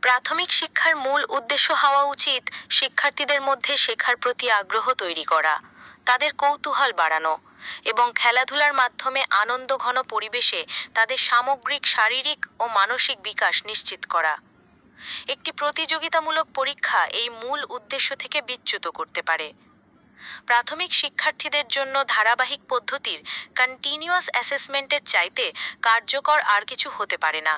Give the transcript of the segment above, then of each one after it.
প্রাথমিক শিক্ষার মূল উদ্দেশ্য হওয়া উচিত শিক্ষার্থীদের মধ্যে শেখার প্রতি আগ্রহ তৈরি করা, তাদের কৌতূহল বাড়ানো এবং খেলাধুলার মাধ্যমে আনন্দঘন পরিবেশে তাদের সামগ্রিক শারীরিক ও মানসিক বিকাশ নিশ্চিত করা। একটি প্রতিযোগিতামূলক পরীক্ষা এই মূল উদ্দেশ্য থেকে বিচ্যুত করতে পারে। প্রাথমিক শিক্ষার্থীদের জন্য ধারাবাহিক পদ্ধতির কন্টিনিউয়াস অ্যাসেসমেন্টের চাইতে কার্যকর আর কিছু হতে পারে না।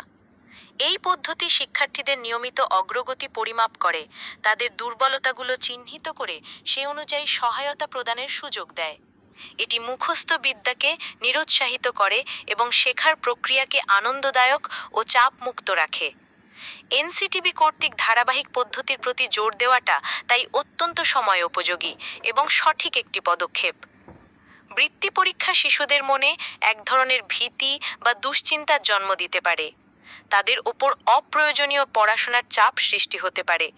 এই পদ্ধতি শিক্ষার্থীদের নিয়মিত অগ্রগতি পরিমাপ করে, তাদের দুর্বলতাগুলো চিহ্নিত করে সে অনুযায়ী সহায়তা প্রদানের সুযোগ দেয়। এটি মুখস্থ বিদ্যাকে নিরুৎসাহিত করে এবং শেখার প্রক্রিয়াকে আনন্দদায়ক ও চাপমুক্ত রাখে। এনসিটিবি কর্তৃক ধারাবাহিক পদ্ধতির প্রতি জোর দেওয়াটা তাই অত্যন্ত সময় উপযোগী এবং সঠিক একটি পদক্ষেপ। বৃত্তি পরীক্ষা শিশুদের মনে এক ধরনের ভীতি বা দুশ্চিন্তার জন্ম দিতে পারে। তাদের ওপর অপ্রয়োজনীয় পড়াশোনার চাপ সৃষ্টি হতে পারে,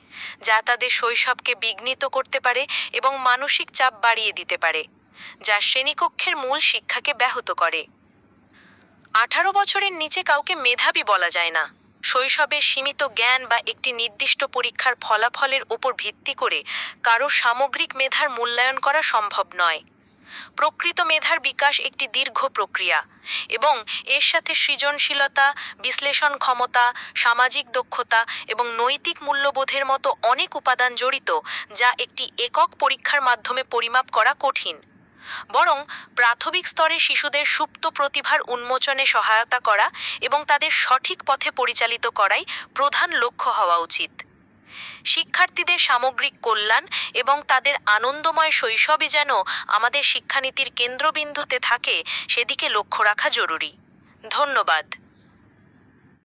যা তাদের শৈশবকে বিঘ্নিত করতে পারে এবং মানসিক চাপ বাড়িয়ে দিতে পারে, যা শ্রেণীকক্ষের মূল শিক্ষাকে ব্যাহত করে। 18 বছরের নিচে কাউকে মেধাবী বলা যায় না। শৈশবে সীমিত জ্ঞান বা একটি নির্দিষ্ট পরীক্ষার ফলাফলের উপর ভিত্তি করে কারো সামগ্রিক মেধার মূল্যায়ন করা সম্ভব নয়। প্রকৃত মেধার বিকাশ একটি দীর্ঘ প্রক্রিয়া এবং এর সাথে সৃজনশীলতা, বিশ্লেষণ ক্ষমতা, সামাজিক দক্ষতা এবং নৈতিক মূল্যবোধের মতো অনেক উপাদান জড়িত, যা একটি একক পরীক্ষার মাধ্যমে পরিমাপ করা কঠিন। বরং প্রাথমিক স্তরে শিশুদের সুপ্ত প্রতিভার উন্মোচনে সহায়তা করা এবং তাদের সঠিক পথে পরিচালিত করাই প্রধান লক্ষ্য হওয়া উচিত। শিক্ষার্থীদের সামগ্রিক কল্যাণ এবং তাদের আনন্দময় শৈশবই যেন আমাদের শিক্ষানীতির কেন্দ্রবিন্দুতে থাকে, সেদিকে লক্ষ্য রাখা জরুরি। ধন্যবাদ।